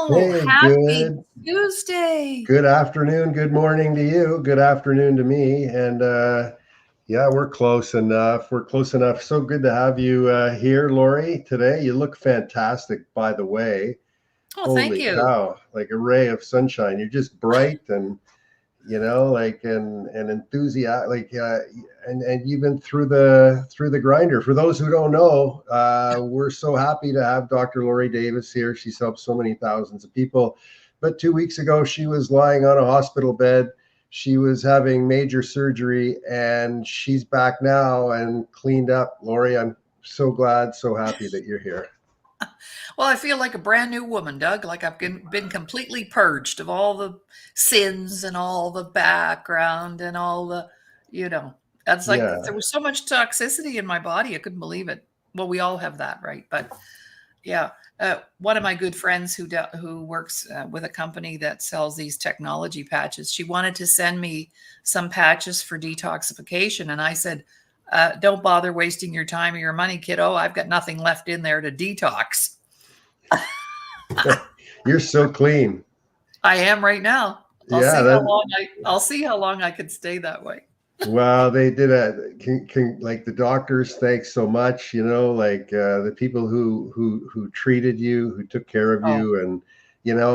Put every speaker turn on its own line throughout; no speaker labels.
Well,
Hey,
happy Tuesday.
good afternoon, good morning to you, good afternoon to me, and yeah, we're close enough. We're close enough. So good to have you here, Laurie, today. You look fantastic, by the way.
Oh, thank
Holy
you.
cow, like a ray of sunshine. You're just bright and like and enthusiastic, and you've been through the grinder. For those who don't know, we're so happy to have Dr. Laurie Davis here. She's helped so many thousands of people. But 2 weeks ago, she was lying on a hospital bed. She was having major surgery, and she's back now and cleaned up. Laurie, I'm so glad, so happy that you're here.
Well, I feel like a brand new woman, Doug, like I've been completely purged of all the sins and all the background and all the, you know, that's like there
Yeah,
was so much toxicity in my body. I couldn't believe it. Well, we all have that, right? But yeah, one of my good friends who works with a company that sells these technology patches, she wanted to send me some patches for detoxification, and I said, "Don't bother wasting your time or your money, kiddo. I've got nothing left in there to detox."
you're so clean.
I am right now.
Yeah, that
I'll see how long I can stay that way.
Well, they did like the doctors. Thanks so much. Like the people who treated you, who took care of
Oh,
you, and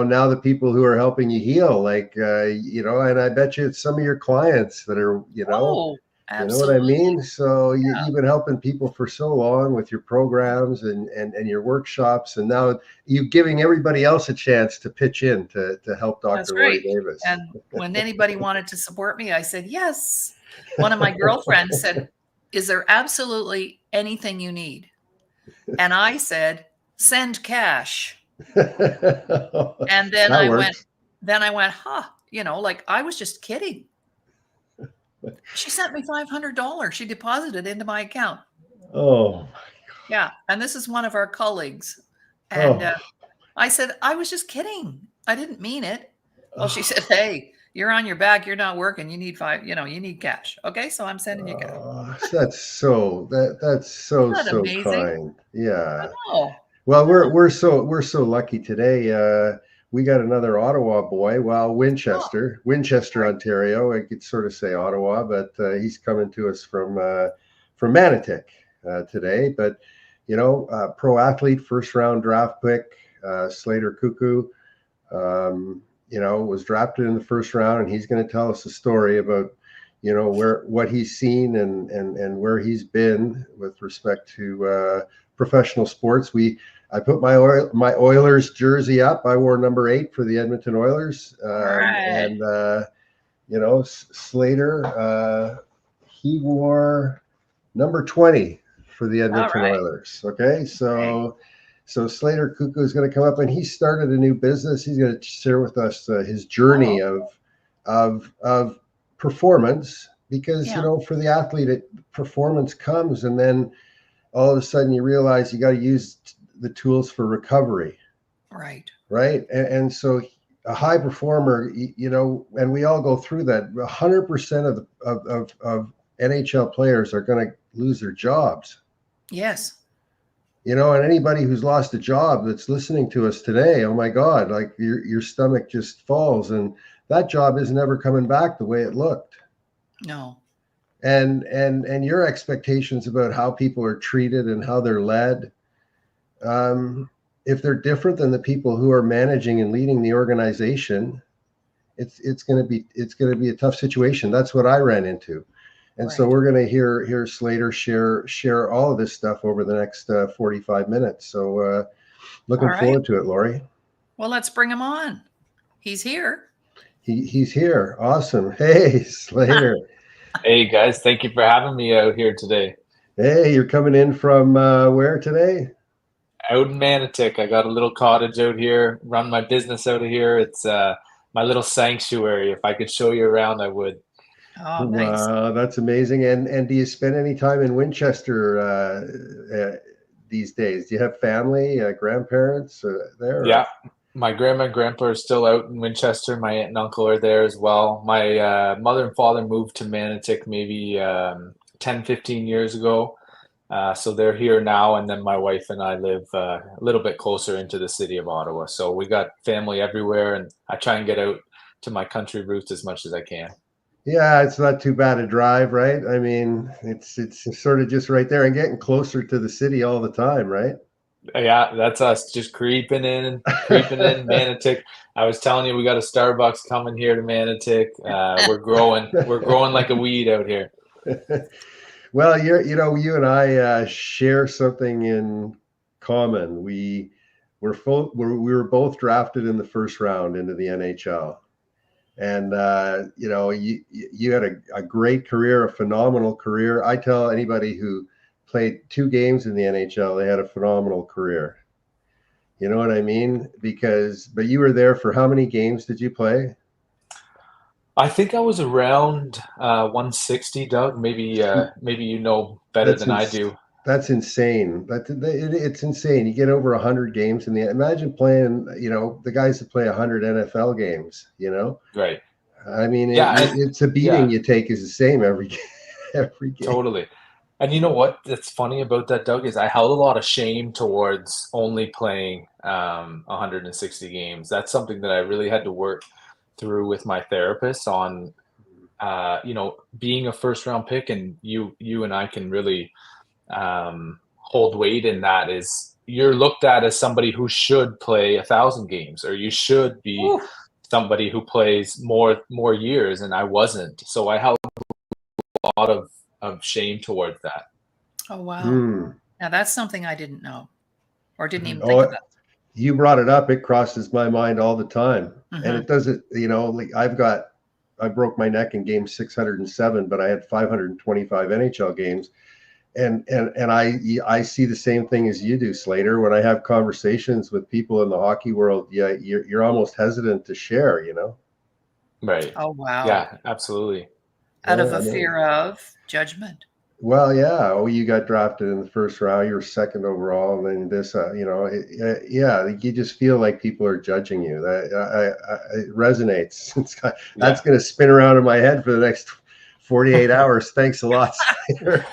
now the people who are helping you heal. Like and I bet you it's some of your clients that are
oh,
you know what I
absolutely.
mean? So
Yeah,
you've been helping people for so long with your programs and your workshops, and now you're giving everybody else a chance to pitch in to help
that's
Dr. Laurie
right.
Davis.
And when anybody wanted to support me, I said yes. One of my girlfriends said, "Is there absolutely anything you need?" And I said, "Send cash." And
That works.
then I went, huh, like I was just kidding. She sent me $500. She deposited into my account.
Oh,
Yeah. And this is one of our colleagues. And
oh,
I said, I was just kidding. I didn't mean it. Well, she
oh,
said, hey, you're on your back. You're not working. You need you need cash. Okay. So I'm sending you cash.
that's
Isn't
so
that
so
amazing?
kind.
I
Yeah.
know.
Well,
Yeah.
we're so lucky today. We got another Ottawa boy. Well,
Oh,
Winchester,
right.
Ontario. I could sort of say Ottawa, but he's coming to us from Manotick today. But pro athlete, first round draft pick, Slater Koekkoek. Was drafted in the first round, and he's going to tell us a story about, where what he's seen and where he's been with respect to professional sports. I put my Oilers jersey up. I wore number 8 for the Edmonton Oilers,
All right.
and Slater, he wore number 20 for the
All
Edmonton
right.
Oilers. Okay,
Okay.
so Slater Koekkoek is going to come up, and he started a new business. He's going to share with us his
Oh,
journey of performance, because
yeah.
for the athlete, performance comes, and then all of a sudden you realize you got to use the tools for recovery,
Right.
right? And so a high performer, and we all go through that. 100% of NHL players are going to lose their jobs.
Yes.
And anybody who's lost a job that's listening to us today, oh my God, like your stomach just falls, and that job is never coming back the way it looked.
No.
And your expectations about how people are treated and how they're led, if they're different than the people who are managing and leading the organization, it's going to be a tough situation. That's what I ran into. And so
Right.
we're going to hear Slater share all of this stuff over the next 45 minutes. So
All
looking
right.
forward to it, Laurie.
Well, let's bring him on. He's here.
He's here. Awesome. Hey, Slater.
Hey guys, thank you for having me out here today.
Hey, you're coming in from where today?
Out in Manotick, I got a little cottage out here, run my business out of here. It's my little sanctuary. If I could show you around, I would.
Oh, nice.
Wow, that's amazing. And do you spend any time in Winchester these days? Do you have family, grandparents there?
Yeah, my grandma and grandpa are still out in Winchester. My aunt and uncle are there as well. My mother and father moved to Manotick maybe 10, 15 years ago. So they're here now, and then my wife and I live a little bit closer into the city of Ottawa. So we got family everywhere, and I try and get out to my country roots as much as I can.
Yeah, it's not too bad a drive, right? I mean, it's sort of just right there and getting closer to the city all the time, right?
Yeah, that's us just creeping in Manotick. I was telling you, we got a Starbucks coming here to Manotick. We're growing like a weed out here.
Well, you and I share something in common. We were both drafted in the first round into the NHL, and you had a great career, a phenomenal career. I tell anybody who played 2 games in the NHL, they had a phenomenal career. You know what I mean? But you were there for how many games did you play?
I think I was around 160, Doug. Maybe you know better
That's
than I do.
that's insane. It's insane. You get over 100 games in the. Imagine playing. The guys that play 100 NFL games.
Right.
I mean,
Yeah,
it's a beating
yeah,
you take is the same every game.
totally. And you know what that's funny about that, Doug, is I held a lot of shame towards only playing 160 games. That's something that I really had to work through with my therapist on, being a first round pick, and you and I can really hold weight in that. Is you're looked at as somebody who should play 1,000 games, or you should be
Ooh.
somebody who plays more years, and I wasn't. So I held a lot of shame towards that.
Oh, wow.
Mm.
Now that's something I didn't know or didn't even think
Oh,
about.
you brought it up. It crosses my mind all the time, and
Mhm.
it doesn't. Like I broke my neck in game 607, but I had 525 NHL games. And I see the same thing as you do, Slater. When I have conversations with people in the hockey world, yeah, you're almost hesitant to share.
Right.
Oh, wow.
Yeah, absolutely.
Out of
Yeah,
a
I know.
fear of judgment.
Well, yeah. Oh, you got drafted in the first round. You were second overall, and then this. Yeah. You just feel like people are judging you. It resonates. That's
Yeah.
going to spin around in my head for the next 48 hours. Thanks a lot, Slater.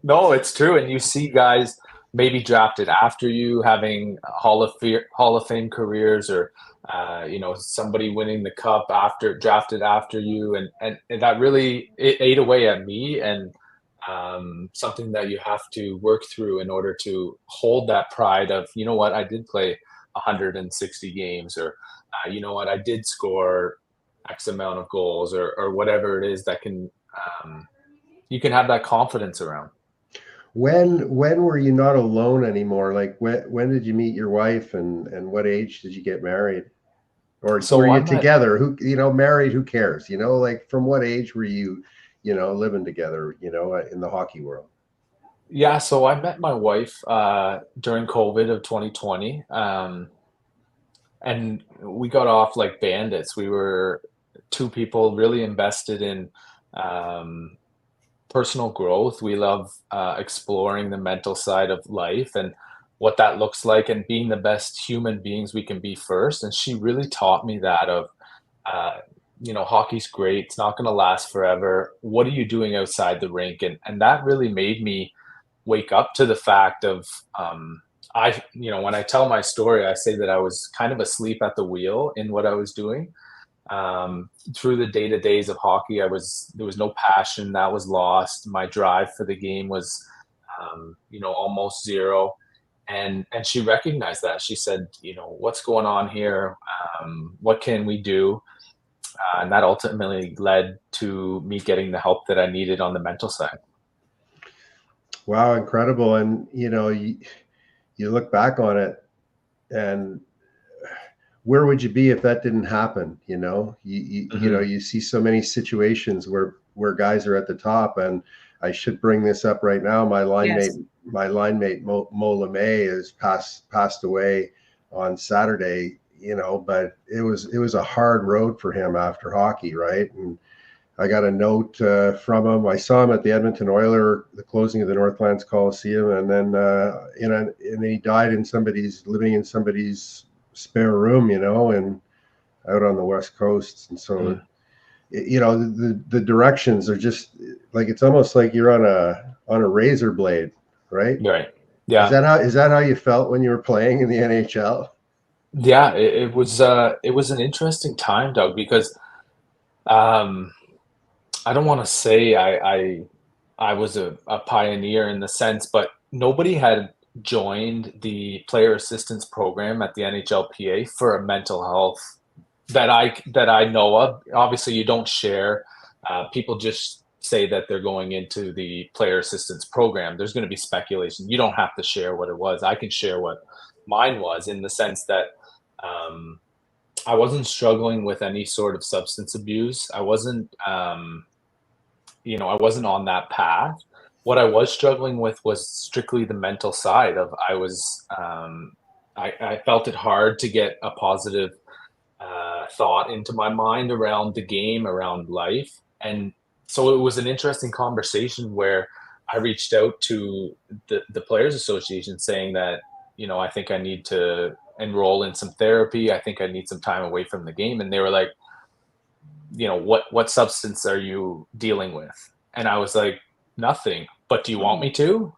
No, it's true. And you see guys maybe drafted after you having Hall of Fame careers, or somebody winning the cup after drafted after you, and that really it ate away at me, and something that you have to work through in order to hold that pride of, you know what, I did play 160 games, or you know what, I did score X amount of goals, or whatever it is that can you can have that confidence around.
When were you not alone anymore? Like when did you meet your wife, and what age did you get married? Or were
So
you
I'm at
together? Married, who cares? Like from what age were you, living together, in the hockey world?
Yeah, so I met my wife during COVID of 2020, and we got off like bandits. We were two people really invested in um, personal growth. We love exploring the mental side of life and what that looks like, and being the best human beings we can be first. And she really taught me that of, uh, hockey's great. It's not going to last forever. What are you doing outside the rink? And that really made me wake up to the fact of, when I tell my story, I say that I was kind of asleep at the wheel in what I was doing. Through the day-to-days of hockey, there was no passion that was lost. My drive for the game was, almost zero. And she recognized that. She said, what's going on here? What can we do? And that ultimately led to me getting the help that I needed on the mental side.
Wow, incredible. And you look back on it, and where would you be if that didn't happen?
Mm-hmm.
You see so many situations where guys are at the top. And I should bring this up right now. My line
Yes.
mate Mo LeMay has passed away on Saturday. But it was a hard road for him after hockey, right? And I got a note from him. I saw him at the Edmonton Oilers, the closing of the Northlands Coliseum, and then and then he died living in somebody's spare room, and out on the West Coast. And so,
Mm.
the directions are just like, it's almost like you're on on a razor blade, right?
Right. Yeah.
Is that how you felt when you were playing in the NHL?
Yeah. It was an interesting time, Doug, because um, I don't want to say I was a pioneer in the sense, but nobody had joined the player assistance program at the NHLPA for a mental health that I know of. Obviously, you don't share. People just say that they're going into the player assistance program. There's going to be speculation. You don't have to share what it was. I can share what mine was in the sense that um, I wasn't struggling with any sort of substance abuse. I wasn't. I wasn't on that path. What I was struggling with was strictly the mental side of I felt it hard to get a positive thought into my mind around the game, around life. And so it was an interesting conversation where I reached out to the Players Association saying that, I think I need to enroll in some therapy. I think I need some time away from the game. And they were like, what substance are you dealing with? And I was like, nothing. But do you want me to?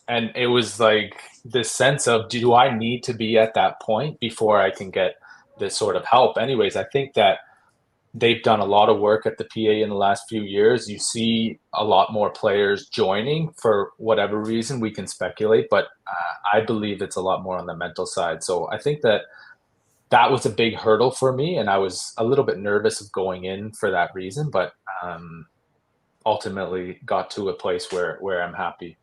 And it was like this sense of, do I need to be at that point before I can get this sort of help? Anyways, I think that they've done a lot of work at the PA in the last few years. You see a lot more players joining for whatever reason. We can speculate, but I believe it's a lot more on the mental side. So I think that was a big hurdle for me, and I was a little bit nervous of going in for that reason, but ultimately got to a place where I'm happy.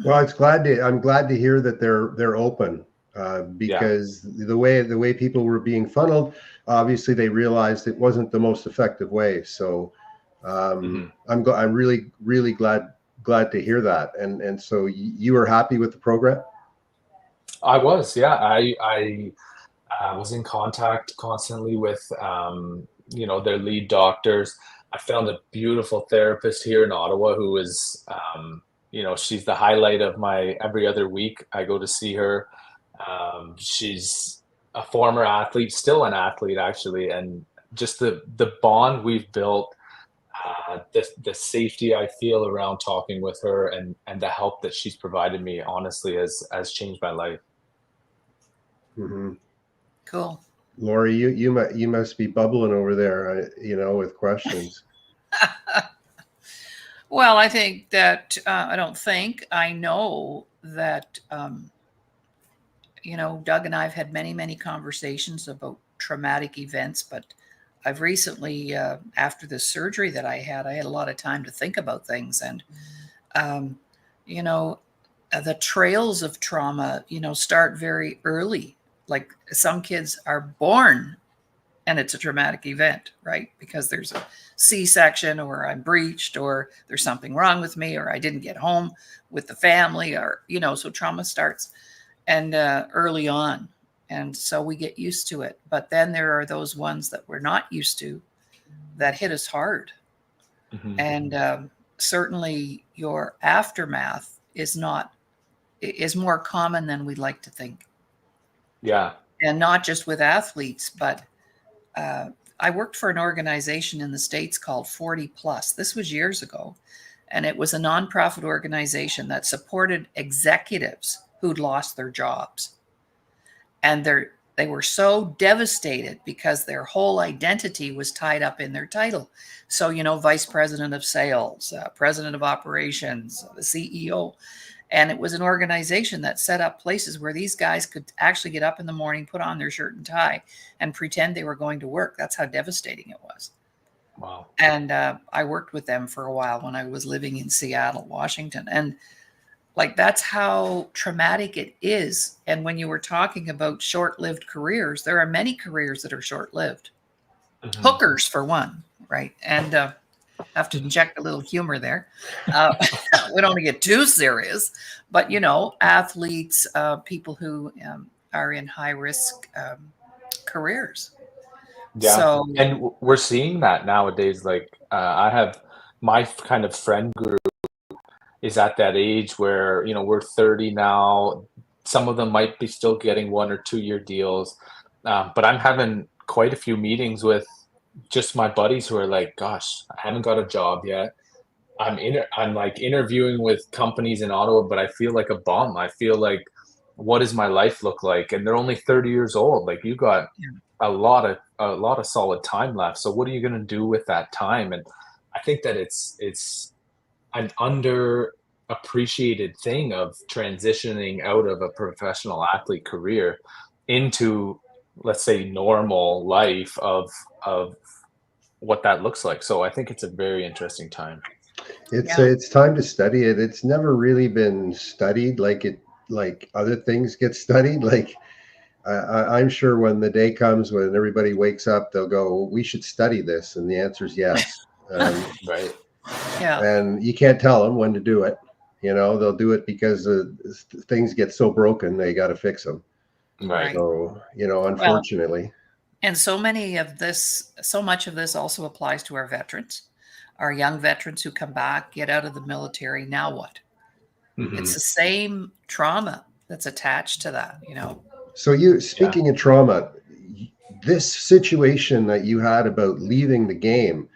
Well, I'm glad to hear that they're open, because the way people were being funneled, obviously they realized it wasn't the most effective way. So I'm really glad to hear that. And so you were happy with the program?
I was, yeah. I was in contact constantly with their lead doctors. I found a beautiful therapist here in Ottawa who is she's the highlight of my every other week. I go to see her. She's a former athlete, still an athlete actually, and just the bond we've built, the safety I feel around talking with her, and the help that she's provided me, honestly, has changed my life.
Mm-hmm.
Cool.
Laurie, you must be bubbling over there, with questions.
Well, I think that I know that Doug and I've had many, many conversations about traumatic events, but I've recently, after the surgery that I had a lot of time to think about things. And, the trails of trauma, start very early. Like some kids are born and it's a traumatic event, right? Because there's a C-section, or I'm breached, or there's something wrong with me, or I didn't get home with the family, or, so trauma starts and early on. And so we get used to it. But then there are those ones that we're not used to that hit us hard. Mm-hmm. And certainly your aftermath is more common than we'd like to think.
Yeah.
And not just with athletes, but I worked for an organization in the States called 40 Plus. This was years ago. And it was a nonprofit organization that supported executives who'd lost their jobs. And they were so devastated because their whole identity was tied up in their title. So, vice president of sales, president of operations, the CEO. And it was an organization that set up places where these guys could actually get up in the morning, put on their shirt and tie, and pretend they were going to work. That's how devastating it was.
Wow.
And I worked with them for a while when I was living in Seattle, Washington. And that's how traumatic it is. And when you were talking about short-lived careers, there are many careers that are short-lived. Mm-hmm. Hookers, for one, right? And have to inject a little humor there. We don't want to get too serious, but athletes, people who are in high-risk careers.
Yeah,
so,
and we're seeing that nowadays. I have my kind of friend group is at that age where we're 30 now. Some of them might be still getting 1 or 2 year deals, but I'm having quite a few meetings with just my buddies who are like, gosh, I haven't got a job yet. I'm like interviewing with companies in Ottawa, but I feel like a bum. I feel like, what does my life look like? And they're only 30 years old. Like, you got
Yeah.
a lot of solid time left. So what are you going to do with that time? And I think that it's an underappreciated thing of transitioning out of a professional athlete career into, let's say, normal life of what that looks like. So I think it's a very interesting time.
It's
Yeah.
it's time to study it. It's never really been studied like other things get studied. Like I'm sure when the day comes when everybody wakes up, they'll go, well, "We should study this," and the answer is yes.
Right.
Yeah.
And you can't tell them when to do it. They'll do it because things get so broken, they got to fix them.
Right.
Right.
So,
Well,
unfortunately.
and so much of this also applies to our veterans, our young veterans who come back, get out of the military. Now what? It's
Mhm.
the same trauma that's attached to that,
So
Yeah.
speaking of trauma, this situation that you had about leaving the game,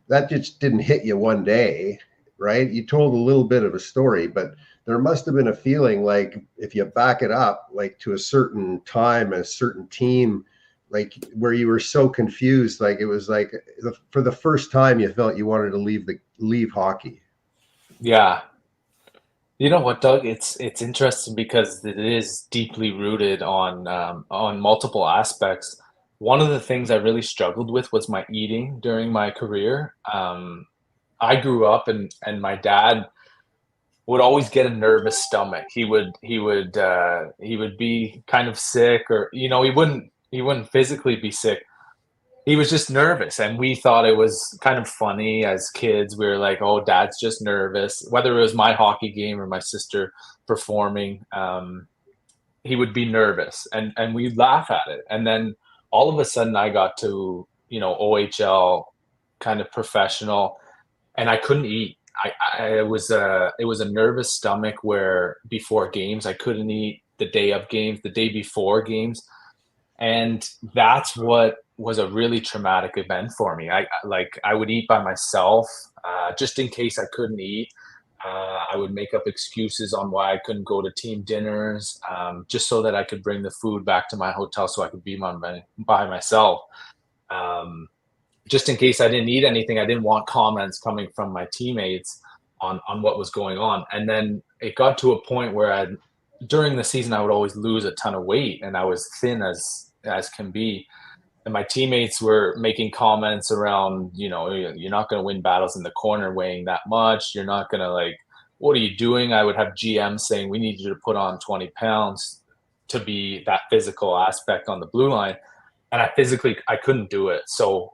that just didn't hit you one day, right? You told a little bit of a story, but there must have been a feeling like if you back it up, like to a certain time, a certain team, like where you were so confused, like it was like for the first time you felt you wanted to leave hockey.
Yeah. You know what, Doug? It's interesting because it is deeply rooted on multiple aspects. One of the things I really struggled with was my eating during my career. I grew up and my dad would always get a nervous stomach. He would be kind of sick, or he wouldn't physically be sick. He was just nervous, and we thought it was kind of funny as kids. We were like, "Oh, Dad's just nervous." Whether it was my hockey game or my sister performing, he would be nervous, and we'd laugh at it. And then all of a sudden, I got to OHL, kind of professional, and I couldn't eat. It was a nervous stomach where before games I couldn't eat, the day of games, the day before games, and that's what was a really traumatic event for me. I would eat by myself, just in case I couldn't eat. I would make up excuses on why I couldn't go to team dinners, just so that I could bring the food back to my hotel so I could be by myself. Um, just in case I didn't eat anything, I didn't want comments coming from my teammates on what was going on. And then it got to a point where during the season I would always lose a ton of weight, and I was thin as can be. And my teammates were making comments around, you're not going to win battles in the corner weighing that much. You're not going to, like, what are you doing? I would have GM saying, we need you to put on 20 pounds to be that physical aspect on the blue line. And I couldn't do it. So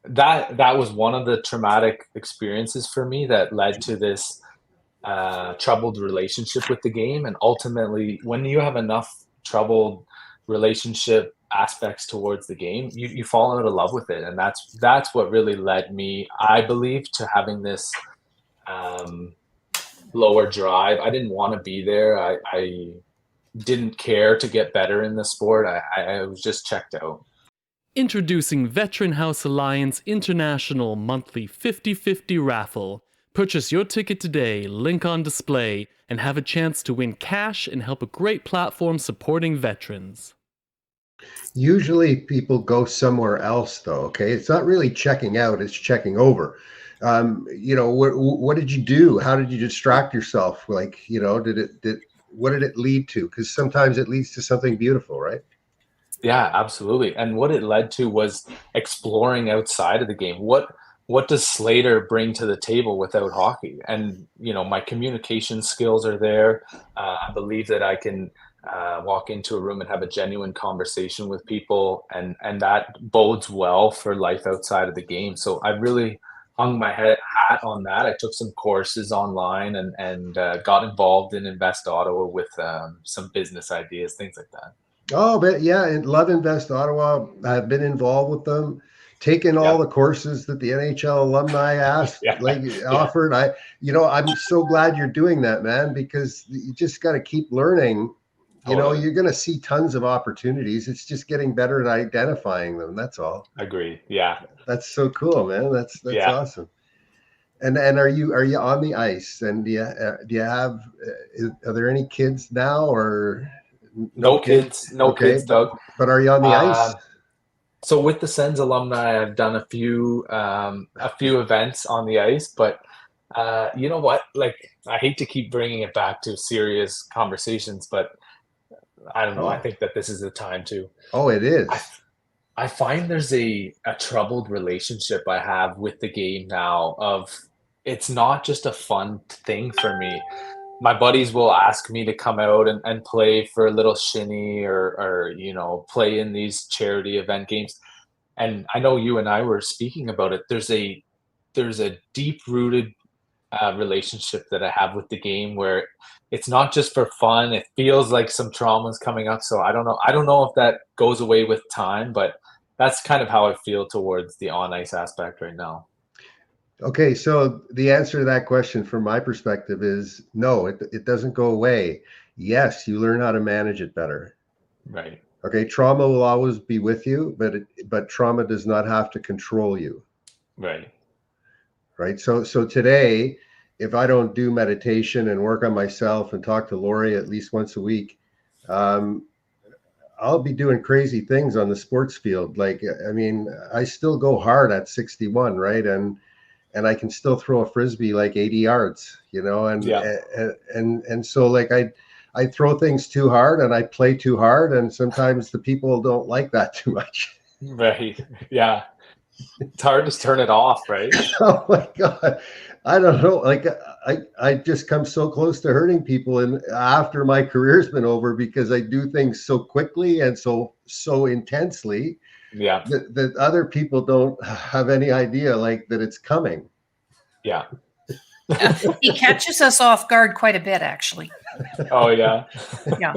that was one of the traumatic experiences for me that led to this troubled relationship with the game. And ultimately, when you have enough troubled relationship aspects towards the game, you fall out of love with it. And that's what really led me, I believe, to having this lower drive. I didn't want to be there. I didn't care to get better in the sport. I was just checked out.
Introducing Veteran House Alliance International Monthly 50/50 Raffle. Purchase your ticket today, link on display, and have a chance to win cash and help a great platform supporting veterans.
Usually people go somewhere else, though. Okay, it's not really checking out; it's checking over. What did you do? How did you distract yourself? Like, what did it lead to? Because sometimes it leads to something beautiful, right?
Yeah, absolutely. And what it led to was exploring outside of the game. What does Slater bring to the table without hockey? And my communication skills are there. I believe that I can walk into a room and have a genuine conversation with people, and that bodes well for life outside of the game. So I really hung my hat on that. I took some courses online and got involved in Invest Ottawa with some business ideas, things like that.
Oh, but yeah, and Love Invest Ottawa. I've been involved with them, taken all
Yeah,
the courses that the NHL alumni asked,
yeah,
like
yeah,
offered. I'm so glad you're doing that, man, because you just got to keep learning.
totally.
You're going to see tons of opportunities. It's just getting better at identifying them. That's all.
Agree. Yeah,
That's so cool, man. That's
yeah.
awesome. And are you on the ice? And do you have are there any kids now or
No kids, no
Okay,
kids, Doug.
but are you on the ice?
So with the Sens alumni, I've done a few events on the ice, but you know what? Like, I hate to keep bringing it back to serious conversations, but I don't know. I think that this is the time to.
Oh, it is.
I find there's a troubled relationship I have with the game now of it's not just a fun thing for me. My buddies will ask me to come out and play for a little shinny or play in these charity event games. And I know you and I were speaking about it. There's a deep rooted relationship that I have with the game where it's not just for fun. It feels like some trauma's coming up. So I don't know. I don't know if that goes away with time, but that's kind of how I feel towards the on ice aspect right now.
Okay, so the answer to that question from my perspective is no, it doesn't go away. Yes, you learn how to manage it better.
Right.
Okay, trauma will always be with you, but trauma does not have to control you.
Right.
Right. So today, if I don't do meditation and work on myself and talk to Laurie at least once a week, I'll be doing crazy things on the sports field. Like, I mean, I still go hard at 61, right? And I can still throw a frisbee like 80 yards, and so like I throw things too hard and I play too hard, and sometimes the people don't like that too much.
Right. Yeah. It's hard to turn it off, right?
Oh my God. I don't know. Like I just come so close to hurting people and after my career's been over because I do things so quickly and so intensely that other people don't have any idea like that it's coming.
Yeah.
He catches us off guard quite a bit, actually.
Oh yeah.
Yeah.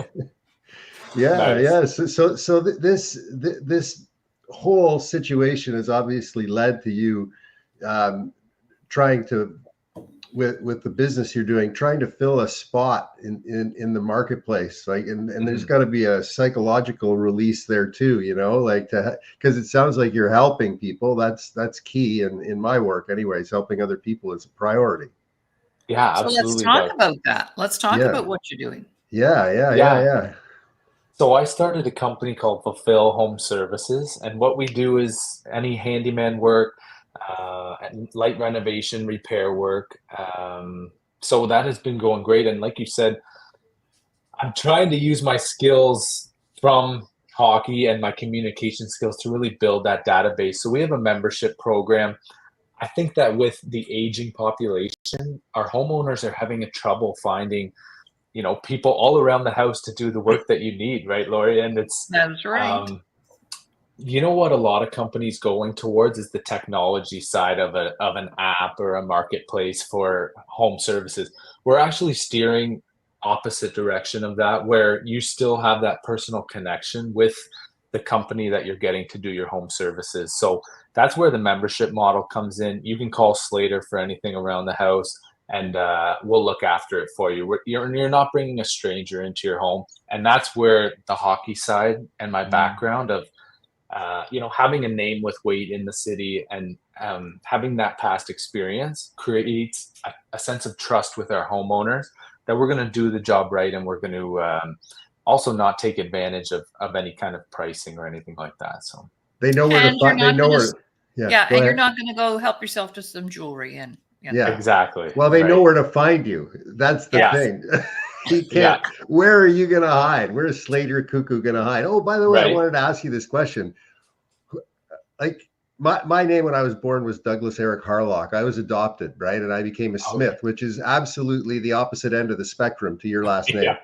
Yeah.
Nice.
Yeah. So this whole situation has obviously led to you trying to with the business you're doing, trying to fill a spot in the marketplace, like and there's got to be a psychological release there too, like because it sounds like you're helping people. That's key in my work anyways. Helping other people is a priority.
Yeah,
absolutely. So let's talk about that. Let's talk about what you're doing.
Yeah.
So I started a company called Fulfill Home Services, and what we do is any handyman work, light renovation, repair work. So that has been going great. And like you said, I'm trying to use my skills from hockey and my communication skills to really build that database. So we have a membership program. I think that with the aging population, our homeowners are having a trouble finding people all around the house to do the work that you need, right, Laurie? And
that's right.
What a lot of companies going towards is the technology side of an app or a marketplace for home services. We're actually steering opposite direction of that, where you still have that personal connection with the company that you're getting to do your home services. So that's where the membership model comes in. You can call Slater for anything around the house, and we'll look after it for you. You're not bringing a stranger into your home. And that's where the hockey side and my background of, having a name with weight in the city and having that past experience creates a sense of trust with our homeowners that we're going to do the job right. And we're going to also not take advantage of any kind of pricing or anything like that. So
they know where to find, and
you're not going to go help yourself to some jewelry and
exactly.
Well, they know where to find you. That's the thing. He can't. Where are you going to hide? Where is Slater Koekkoek going to hide? Oh, by the way, I wanted to ask you this question. Like my name when I was born was Douglas Eric Harlock. I was adopted, right? And I became a Smith, which is absolutely the opposite end of the spectrum to your last name.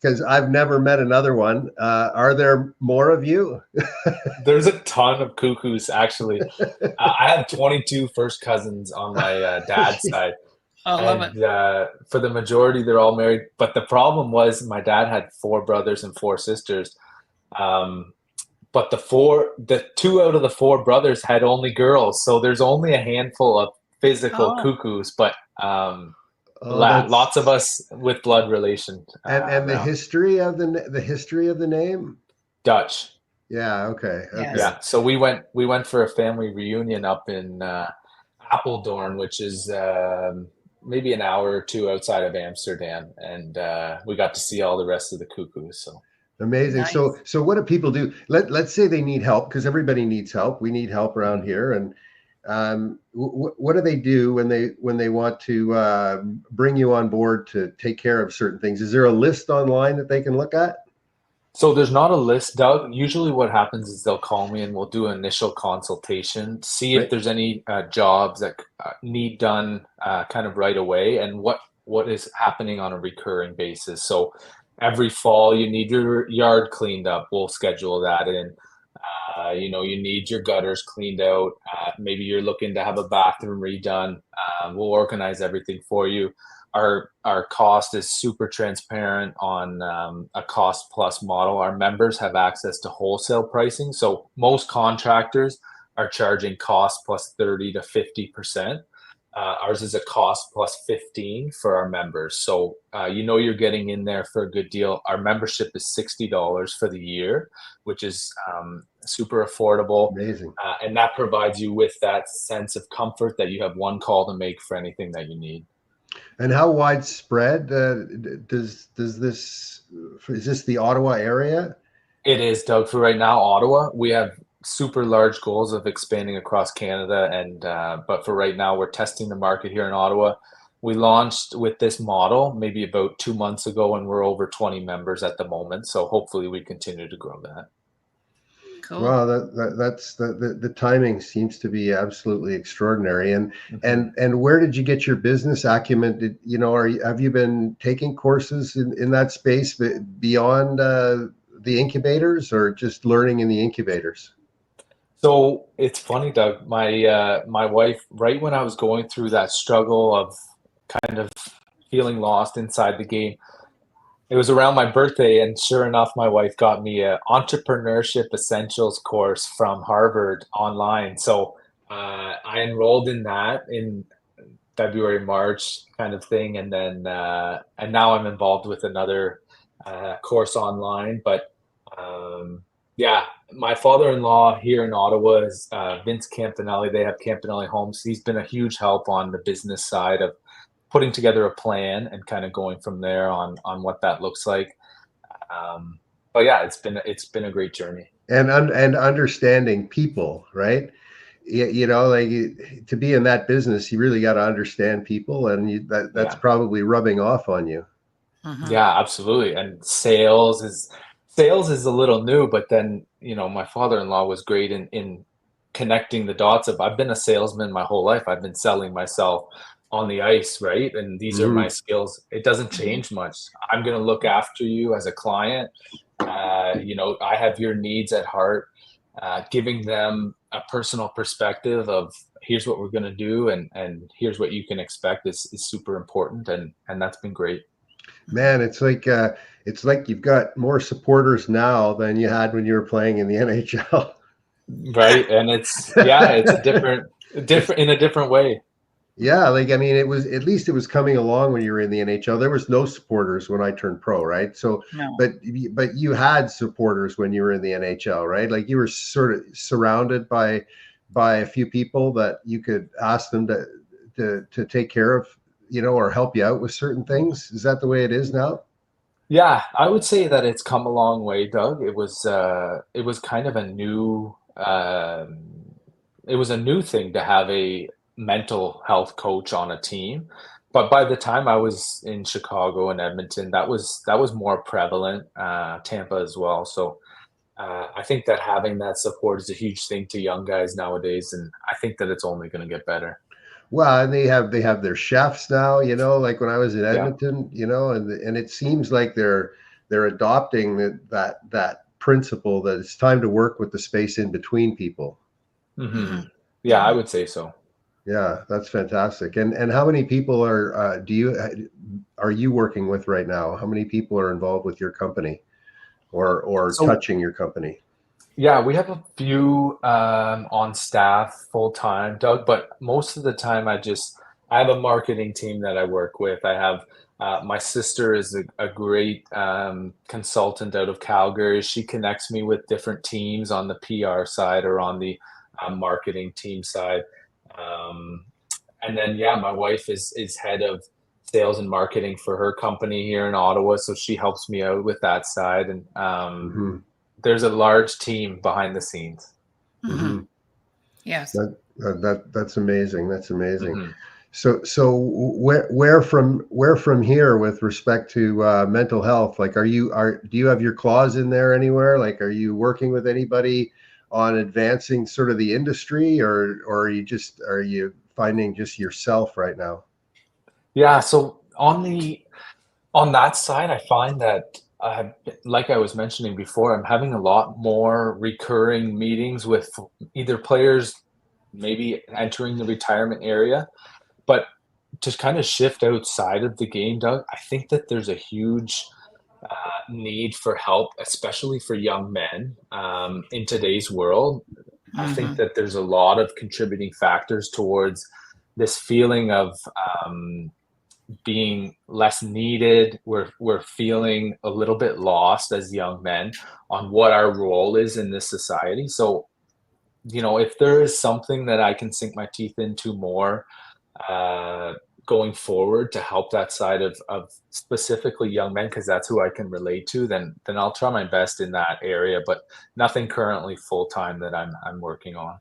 Because I've never met another one. Are there more of you?
There's a ton of Koekkoeks, actually. I have 22 first cousins on my dad's side.
I love it.
For the majority, they're all married. But the problem was my dad had 4 brothers and 4 sisters. But the 2 out of the 4 brothers had only girls. So there's only a handful of physical Koekkoeks, but lots of us with blood relation.
And the history of the name?
Dutch.
Yeah. Okay.
Yeah. So we went for a family reunion up in Apeldoorn, which is maybe an hour or two outside of Amsterdam, and we got to see all the rest of the cuckoos. So
Amazing.
Nice.
So what do people do? Let's say they need help, because everybody needs help. We need help around here. And what do they do when they want to bring you on board to take care of certain things? Is there a list online that they can look at?
So there's not a list, Doug. Usually what happens is they'll call me and we'll do an initial consultation, see if
Right.
there's any jobs that need done kind of right away, and what is happening on a recurring basis. So every fall you need your yard cleaned up, we'll schedule that in. You need your gutters cleaned out. Maybe you're looking to have a bathroom redone. We'll organize everything for you. Our cost is super transparent on a cost plus model. Our members have access to wholesale pricing. So most contractors are charging cost plus 30 to 50%. Ours is a cost plus 15 for our members. So you're getting in there for a good deal. Our membership is $60 for the year, which is super affordable.
Amazing.
And that provides you with that sense of comfort that you have one call to make for anything that you need.
And how widespread does this is this the Ottawa area?
It is, Doug. For right now, Ottawa, we have super large goals of expanding across Canada, and but for right now, we're testing the market here in Ottawa. We launched with this model maybe about 2 months ago, and we're over 20 members at the moment. So hopefully, we continue to grow that.
Cool.
Wow, that's the timing seems to be absolutely extraordinary. And where did you get your business acumen? Have you been taking courses in that space beyond the incubators, or just learning in the incubators?
So it's funny, Doug. My wife, right when I was going through that struggle of kind of feeling lost inside the game, it was around my birthday, and sure enough, my wife got me an entrepreneurship essentials course from Harvard online. So I enrolled in that in February, March kind of thing, and then and now I'm involved with another course online. But yeah, my father-in-law here in Ottawa is Vince Campanelli. They have Campanelli Homes. He's been a huge help on the business side of putting together a plan and kind of going from there on what that looks like. But yeah, it's been a great journey.
And understanding people, right? To be in that business, you really got to understand people, and that's probably rubbing off on you.
Yeah, absolutely. And sales is a little new, but then my father-in-law was great in connecting the dots of, I've been a salesman my whole life. I've been selling myself on the ice, right? And these are my skills. It doesn't change much. I'm going to look after you as a client. I have your needs at heart. Giving them a personal perspective of, here's what we're going to do, and here's what you can expect is super important, and that's been great.
Man, it's like you've got more supporters now than you had when you were playing in the NHL.
Right, and it's a different in a different way.
Yeah, it was, at least it was coming along when you were in the NHL. There was no supporters when I turned pro, right? So,
No.
but you had supporters when you were in the NHL, right? Like, you were sort of surrounded by a few people that you could ask them to take care of, or help you out with certain things. Is that the way it is now?
Yeah, I would say that it's come a long way, Doug. It was kind of a new thing to have a mental health coach on a team. But by the time I was in Chicago and Edmonton, that was more prevalent, Tampa as well. So I think that having that support is a huge thing to young guys nowadays, and I think that it's only going to get better.
Well, and they have their chefs now, like when I was in Edmonton, and it seems like they're adopting that principle that it's time to work with the space in between people.
Mm-hmm. Yeah, I would say so.
Yeah, that's fantastic. And how many people are you working with right now? How many people are involved with your company, or touching your company?
Yeah, we have a few on staff full time, Doug, but most of the time I have a marketing team that I work with. I have my sister is a great consultant out of Calgary. She connects me with different teams on the PR side or on the marketing team side. And then, yeah, my wife is head of sales and marketing for her company here in Ottawa. So she helps me out with that side. And there's a large team behind the scenes.
Yes.
That's amazing. That's amazing. So where from here with respect to mental health? Like, do you have your claws in there anywhere? Like, are you working with anybody on advancing sort of the industry, or are you finding just yourself right now?
Yeah. So on that side, I find that like I was mentioning before, I'm having a lot more recurring meetings with either players maybe entering the retirement area, but to kind of shift outside of the game, Doug, I think that there's a huge need for help, especially for young men in today's world. I think that there's a lot of contributing factors towards this feeling of being less needed. We're feeling a little bit lost as young men on what our role is in this society. So, if there is something that I can sink my teeth into more going forward to help that side of specifically young men, because that's who I can relate to, then I'll try my best in that area, but nothing currently full time that I'm working on.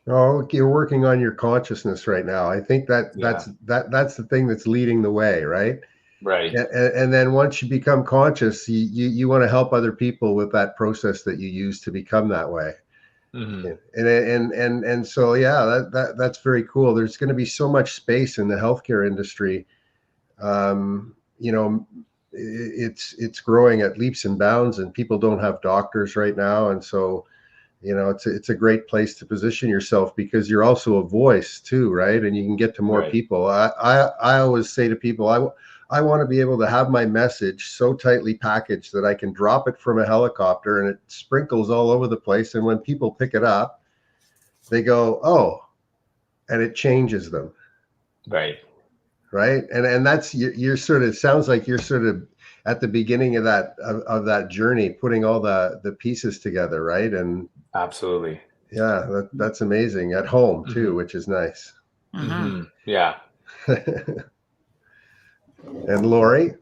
Oh, you're working on your consciousness right now. I think that's the thing that's leading the way, right?
Right.
And then once you become conscious, you want to help other people with that process that you use to become that way. And so that's very cool. There's going to be so much space in the healthcare industry. It's growing at leaps and bounds, and people don't have doctors right now, and so it's a great place to position yourself, because you're also a voice too, right? And you can get to more people. I always say to people, I want to be able to have my message so tightly packaged that I can drop it from a helicopter and it sprinkles all over the place. And when people pick it up, they go, oh, and it changes them.
Right.
And that's, you're sort of, sounds like you're sort of at the beginning of that journey, putting all the pieces together. Right. And
absolutely.
Yeah. That's amazing, at home too, which is nice.
Yeah.
And Laurie?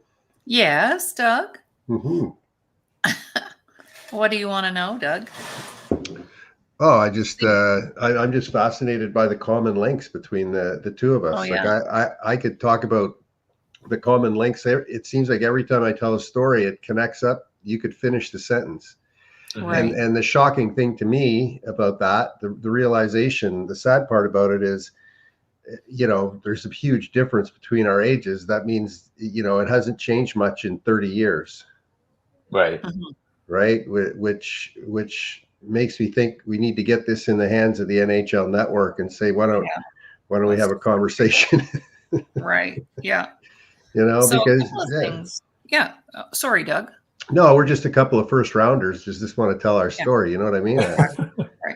Yes, Doug? What do you want to know, Doug?
Oh, I'm just fascinated by the common links between the two of us. I could talk about the common links there. It seems like every time I tell a story, it connects up. You could finish the sentence.
Right.
And the shocking thing to me about that, the realization, the sad part about it is, there's a huge difference between our ages. That means, it hasn't changed much in 30 years.
Right.
Right. Which makes me think we need to get this in the hands of the NHL network and say, why don't we have a conversation?
Right. Yeah.
Because
things. Yeah. Sorry, Doug.
No, we're just a couple of first rounders. Just want to tell our story. You know what I mean?
Right.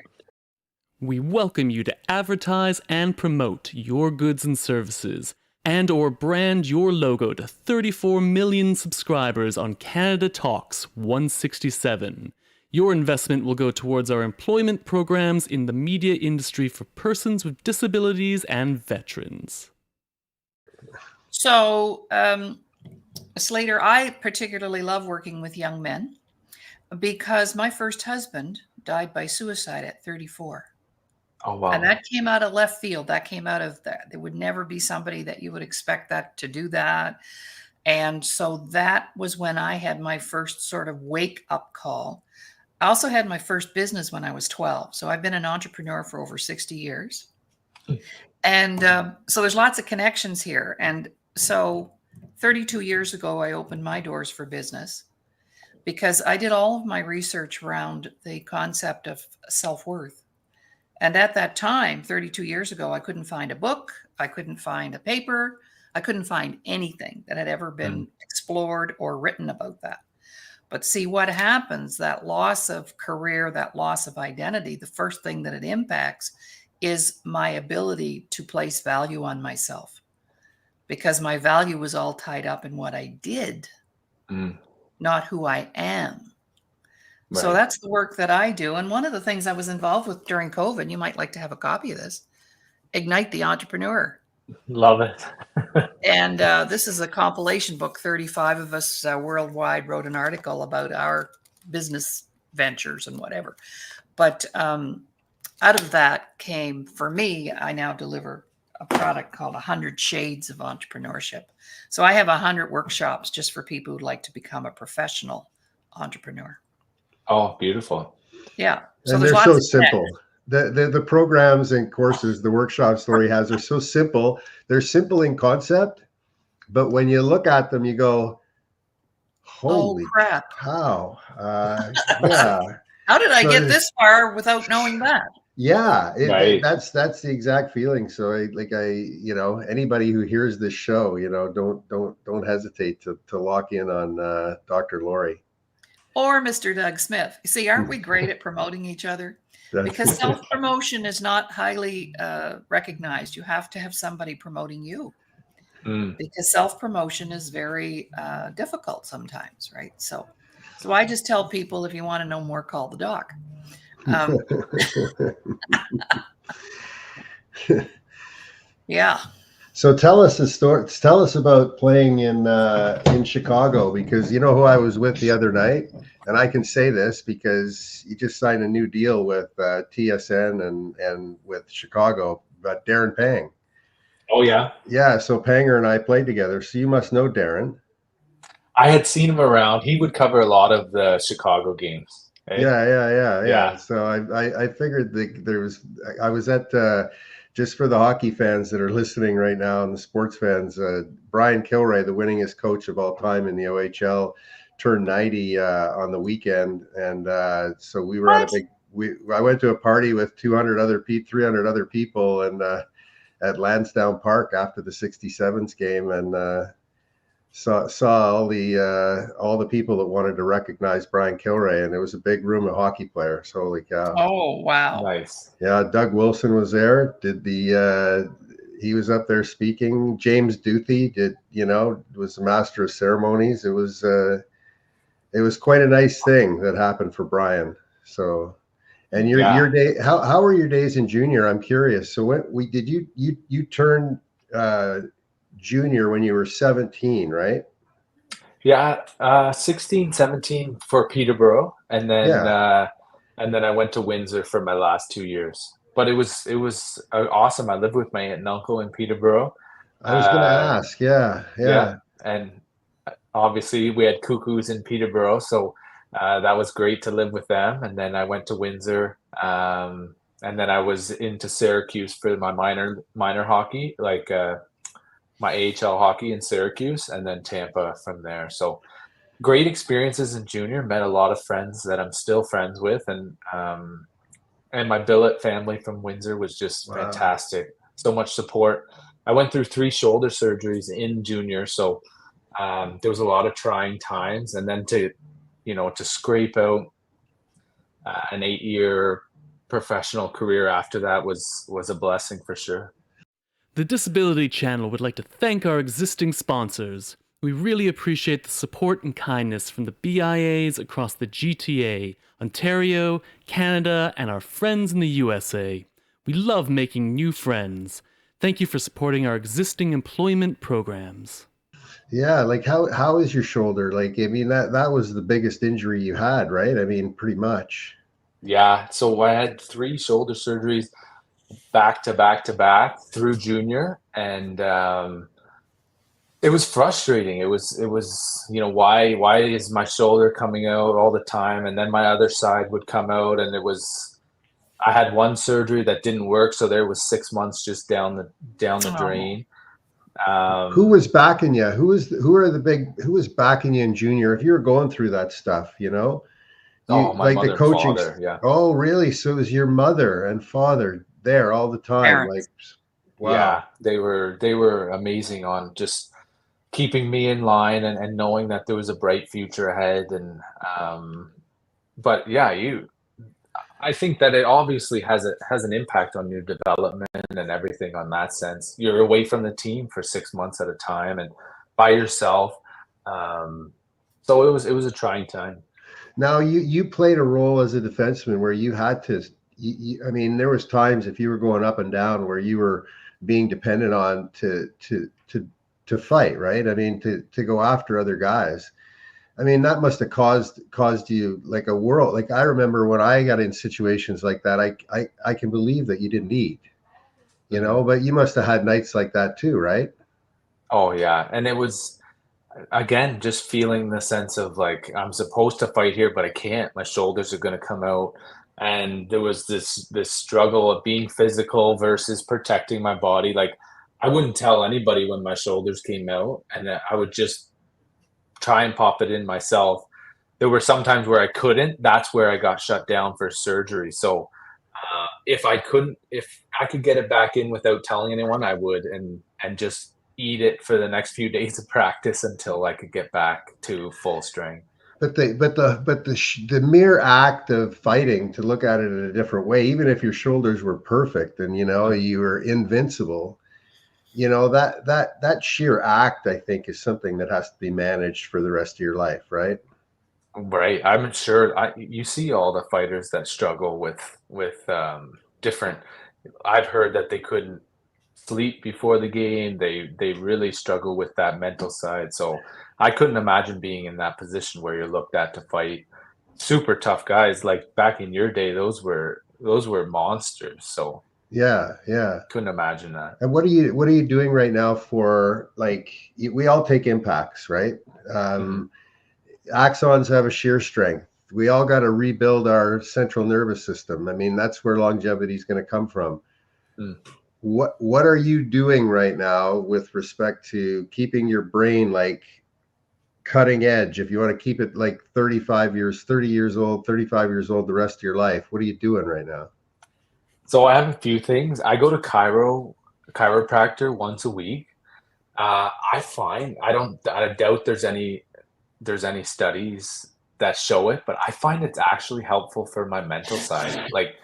We welcome you to advertise and promote your goods and services, and/or brand your logo to 34 million subscribers on Canada Talks 167. Your investment will go towards our employment programs in the media industry for persons with disabilities and veterans.
So, Slater, I particularly love working with young men because my first husband died by suicide at 34.
Oh, wow.
And that came out of left field. That came out of that. There would never be somebody that you would expect that to do that. And so that was when I had my first sort of wake up call. I also had my first business when I was 12. So I've been an entrepreneur for over 60 years. And so there's lots of connections here. And so 32 years ago, I opened my doors for business because I did all of my research around the concept of self-worth. And at that time, 32 years ago, I couldn't find a book. I couldn't find a paper. I couldn't find anything that had ever been explored or written about that. But see what happens, that loss of career, that loss of identity, the first thing that it impacts is my ability to place value on myself, because my value was all tied up in what I did, not who I am. Right. So that's the work that I do. And one of the things I was involved with during COVID, you might like to have a copy of this, Ignite the Entrepreneur.
Love it.
And this is a compilation book. 35 of us worldwide wrote an article about our business ventures and whatever. But out of that came, for me, I now deliver a product called 100 Shades of Entrepreneurship. So I have 100 workshops just for people who'd like to become a professional entrepreneur.
Oh, beautiful.
Yeah. So
And
there's
they're
lots
so
of
simple. The programs and courses, the workshops Laurie has are so simple. They're simple in concept, but when you look at them, you go,
oh
holy
crap.
cow. Yeah.
How did I
So
get this far without knowing that?
yeah,
Right.
that's the exact feeling. So anybody who hears this show, don't hesitate to lock in on Dr. Laurie.
Or Mr. Doug Smith. You see, aren't we great at promoting each other? Because self-promotion is not highly recognized. You have to have somebody promoting you. Because self-promotion is very difficult sometimes, right? So I just tell people, if you want to know more, call the doc. Yeah.
So tell us a story. Tell us about playing in Chicago, because you know who I was with the other night, and I can say this because you just signed a new deal with TSN and with Chicago, but Darren Pang.
Oh yeah.
Yeah. So Panger and I played together. So you must know Darren.
I had seen him around. He would cover a lot of the Chicago games. Eh?
Yeah. So I figured I was at just for the hockey fans that are listening right now and the sports fans, Brian Kilray, the winningest coach of all time in the OHL, turned 90 on the weekend, and so we were at a big. I went to a party with 300 other people, and at Lansdowne Park after the 67s game, and saw all the people that wanted to recognize Brian Kilray, and it was a big room of hockey players. Holy cow!
Oh wow!
Nice.
Yeah, Doug Wilson was there. He was up there speaking. James Duthie was the master of ceremonies. It was quite a nice thing that happened for Brian. So, and your day, how were your days in junior? I'm curious. So you turned junior when you were 17, right?
Yeah, 16, 17 for Peterborough, and then I went to Windsor for my last 2 years. But it was awesome. I lived with my aunt and uncle in Peterborough.
I was going to ask. Yeah.
And obviously we had Cuckoos in Peterborough, so that was great to live with them. And then I went to Windsor, and then I was into Syracuse for my minor hockey, like my AHL hockey in Syracuse, and then Tampa from there. So great experiences in junior. Met a lot of friends that I'm still friends with, and my billet family from Windsor was just fantastic. So much support. I went through 3 shoulder surgeries in junior, so there was a lot of trying times, and then to scrape out an 8-year professional career after that was a blessing for sure.
The Disability Channel would like to thank our existing sponsors. We really appreciate the support and kindness from the BIAs across the GTA, Ontario, Canada, and our friends in the USA. We love making new friends. Thank you for supporting our existing employment programs.
Yeah, like how is your shoulder? Like, I mean, that was the biggest injury you had, right? I mean, pretty much.
Yeah, so I had 3 shoulder surgeries back to back through junior, and it was frustrating. It was why is my shoulder coming out all the time, and then my other side would come out, and I had one surgery that didn't work, so there was 6 months just down the drain.
Who was backing you? Who was backing you in junior if you were going through that stuff?
My
like
mother
the coaching.
and father, yeah.
Oh, really? So it was your mother and father there all the time.
Parents.
Like, wow.
Yeah, they were amazing on just keeping me in line and knowing that there was a bright future ahead. And but yeah, I think that it obviously has an impact on your development and everything on that sense. You're away from the team for 6 months at a time and by yourself. So it was a trying time.
Now you played a role as a defenseman where you had to. I mean, there was times if you were going up and down where you were being dependent on to fight, right? I mean, to go after other guys. I mean, that must have caused you like a world. Like I remember when I got in situations like that, I can believe that you didn't eat, but you must have had nights like that too, right?
Oh yeah, and it was again just feeling the sense of like I'm supposed to fight here, but I can't. My shoulders are going to come out, and there was this struggle of being physical versus protecting my body. Like I wouldn't tell anybody when my shoulders came out, and I would just try and pop it in myself. There were some times where I couldn't. That's where I got shut down for surgery. So if I could get it back in without telling anyone, I would, and just eat it for the next few days of practice until I could get back to full strength.
But the mere act of fighting, to look at it in a different way, even if your shoulders were perfect and you were invincible, that sheer act, I think, is something that has to be managed for the rest of your life, right?
Right. I'm sure you see all the fighters that struggle with different. I've heard that they couldn't sleep before the game. They really struggle with that mental side. So I couldn't imagine being in that position where you're looked at to fight super tough guys. Like back in your day, those were monsters. So
yeah.
couldn't imagine that.
And what are you doing right now for, like, we all take impacts, right? Axons have a shear strength. We all got to rebuild our central nervous system. I mean, that's where longevity is going to come from. What are you doing right now with respect to keeping your brain like cutting edge? If you want to keep it like 30 years old, 35 years old, the rest of your life, what are you doing right now?
So I have a few things. I go to chiropractor once a week. I find I doubt there's any studies that show it, but I find it's actually helpful for my mental side. Like,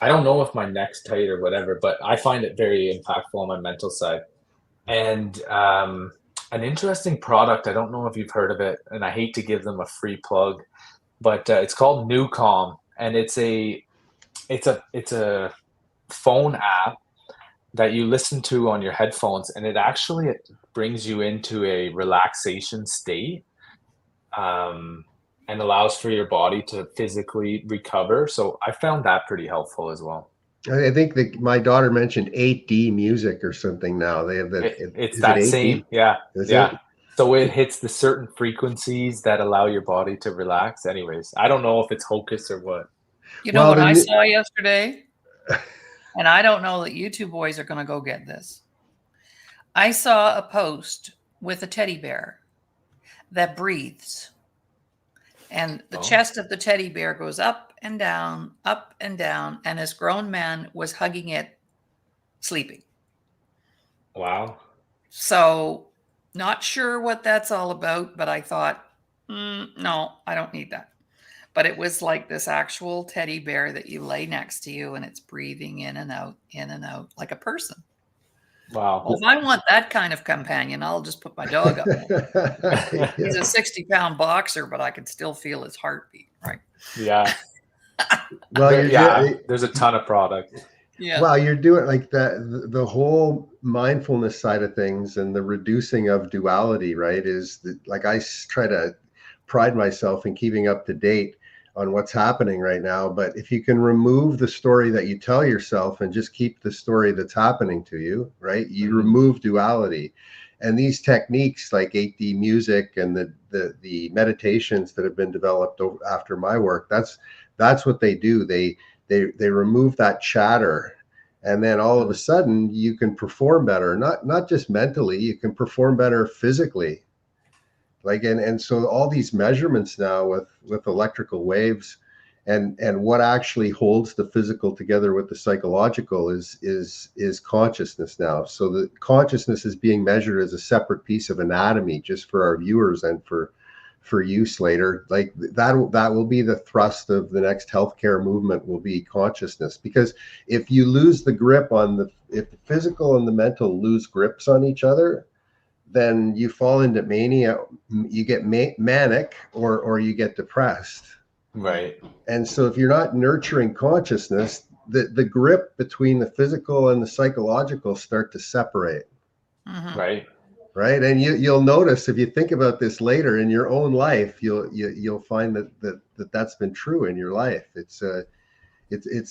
I don't know if my neck's tight or whatever, but I find it very impactful on my mental side. And an interesting product, I don't know if you've heard of it, and I hate to give them a free plug, but it's called New Calm, and it's a phone app that you listen to on your headphones, and it actually brings you into a relaxation state. And allows for your body to physically recover. So I found that pretty helpful as well.
I think that my daughter mentioned 8D music or something now. They have that.
It's that same. Yeah.
It?
So it hits the certain frequencies that allow your body to relax. Anyways, I don't know if it's hocus or what.
You know what I saw yesterday? And I don't know that you two boys are going to go get this. I saw a post with a teddy bear that breathes. And the chest of the teddy bear goes up and down, and this grown man was hugging it, sleeping.
Wow.
So not sure what that's all about, but I thought, no, I don't need that. But it was like this actual teddy bear that you lay next to you, and it's breathing in and out, like a person.
Wow.
Well, if I want that kind of companion, I'll just put my dog up. He's a 60-pound boxer, but I can still feel his heartbeat, right?
Yeah.
Well,
there's a ton of product.
Yeah.
Well, you're doing like that. The whole mindfulness side of things and the reducing of duality, right? Like I try to pride myself in keeping up to date on what's happening right now. But if you can remove the story that you tell yourself and just keep the story that's happening to you, right? You remove duality. And these techniques like 8D music and the meditations that have been developed after my work, that's what they do. They remove that chatter. And then all of a sudden you can perform better, not just mentally, you can perform better physically. Like, and so all these measurements now with electrical waves and what actually holds the physical together with the psychological is consciousness now. So the consciousness is being measured as a separate piece of anatomy just for our viewers and for you, Slater. Like that will be the thrust of the next healthcare movement, will be consciousness. Because if you lose the grip if the physical and the mental lose grips on each other, then you fall into mania, you get manic or you get depressed.
Right.
And so if you're not nurturing consciousness, the grip between the physical and the psychological start to separate.
Mhm.
Right.
Right. And you'll notice, if you think about this later in your own life, you'll find that's been true in your life. It's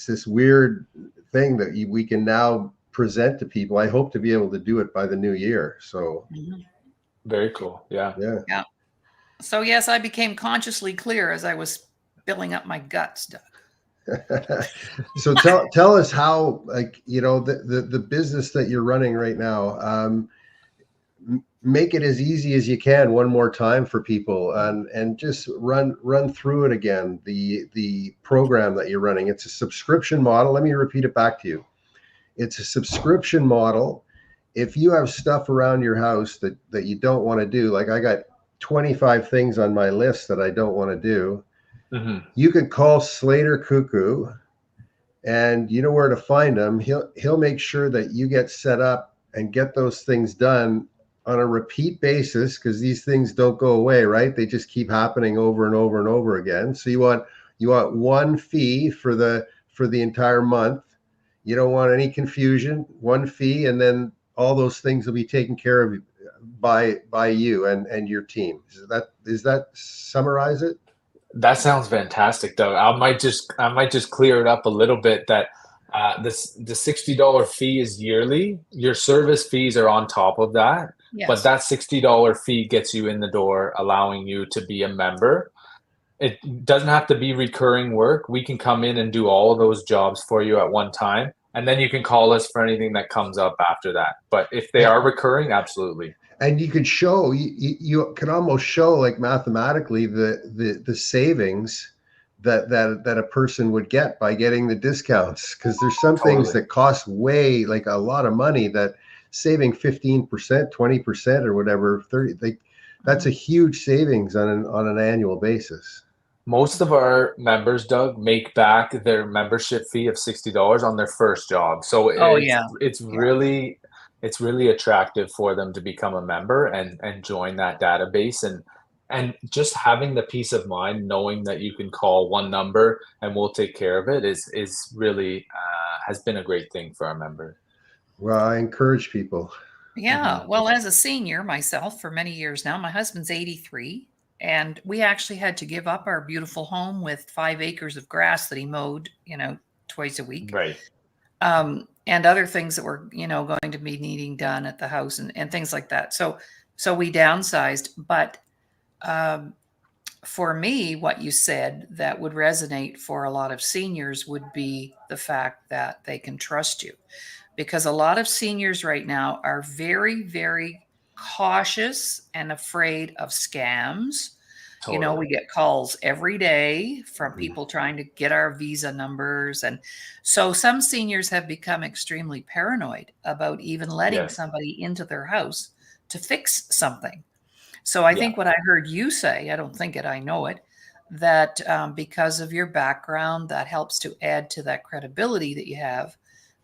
this weird thing that we can now present to people. I hope to be able to do it by the new year. So
Mhm.
Very cool. Yeah.
yeah.
Yeah. So yes, I became consciously clear as I was filling up my guts, Doug.
So tell us how, like, the business that you're running right now, make it as easy as you can one more time for people, and just run through it again. The program that you're running, it's a subscription model. Let me repeat it back to you. It's a subscription model. If you have stuff around your house that you don't want to do, like I got 25 things on my list that I don't want to do, you could call Slater Koekkoek, and you know where to find him. He'll make sure that you get set up and get those things done on a repeat basis, because these things don't go away, right? They just keep happening over and over and over again. So you want one fee for the entire month. You don't want any confusion. One fee, and then all those things will be taken care of by you and your team. Does that summarize it?
That sounds fantastic, though. I might just clear it up a little bit that the $60 fee is yearly. Your service fees are on top of that, but
Yes.
that $60 fee gets you in the door, allowing you to be a member. It doesn't have to be recurring work. We can come in and do all of those jobs for you at one time, and then you can call us for anything that comes up after that. But if they are recurring, absolutely.
And you could show, you can almost show, like, mathematically the savings that a person would get by getting the discounts, because there's some things that cost way, like, a lot of money, that saving 15%, 20% or whatever, 30, that's a huge savings on an annual basis.
Most of our members, Doug, make back their membership fee of $60 on their first job. So it's really attractive for them to become a member and join that database, and just having the peace of mind knowing that you can call one number and we'll take care of it is really has been a great thing for our members.
Well, I encourage people.
Yeah. Well, as a senior myself for many years now, my husband's 83, and we actually had to give up our beautiful home with 5 acres of grass that he mowed, twice a week.
Right.
And other things that were, going to be needing done at the house and things like that. So we downsized. But for me, what you said that would resonate for a lot of seniors would be the fact that they can trust you. Because a lot of seniors right now are very, very cautious and afraid of scams.
Totally.
We get calls every day from people trying to get our Visa numbers. And so some seniors have become extremely paranoid about even letting somebody into their house to fix something. So I think what I heard you say, I don't think it, I know it, that because of your background, that helps to add to that credibility that you have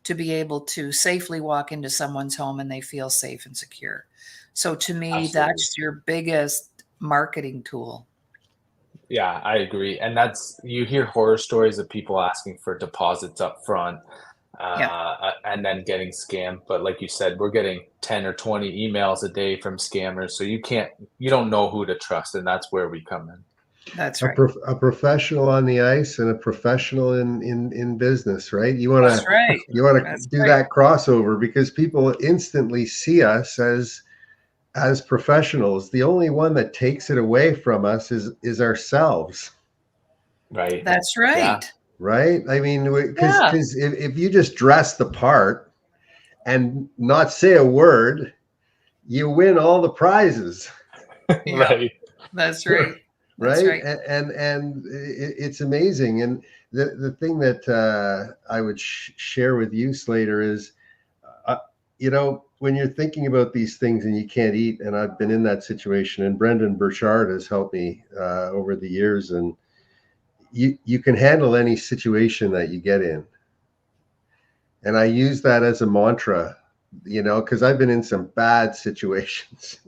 to be able to safely walk into someone's home and they feel safe and secure. So to me,
Absolutely.
That's your biggest marketing tool.
Yeah, I agree. And you hear horror stories of people asking for deposits up front and then getting scammed. But like you said, we're getting 10 or 20 emails a day from scammers. So you don't know who to trust. And that's where we come in.
That's right.
A professional on the ice and a professional in business, right? You want to do that crossover, because people instantly see us as professionals. The only one that takes it away from us is ourselves.
Right.
That's right.
Yeah.
Right. I mean, because if you just dress the part and not say a word, you win all the prizes.
Right.
That's right.
Right.
That's right.
And it's amazing. And the thing that I would share with you, Slater, is, when you're thinking about these things and you can't eat, and I've been in that situation, and Brendan Burchard has helped me over the years, and you can handle any situation that you get in. And I use that as a mantra, because I've been in some bad situations.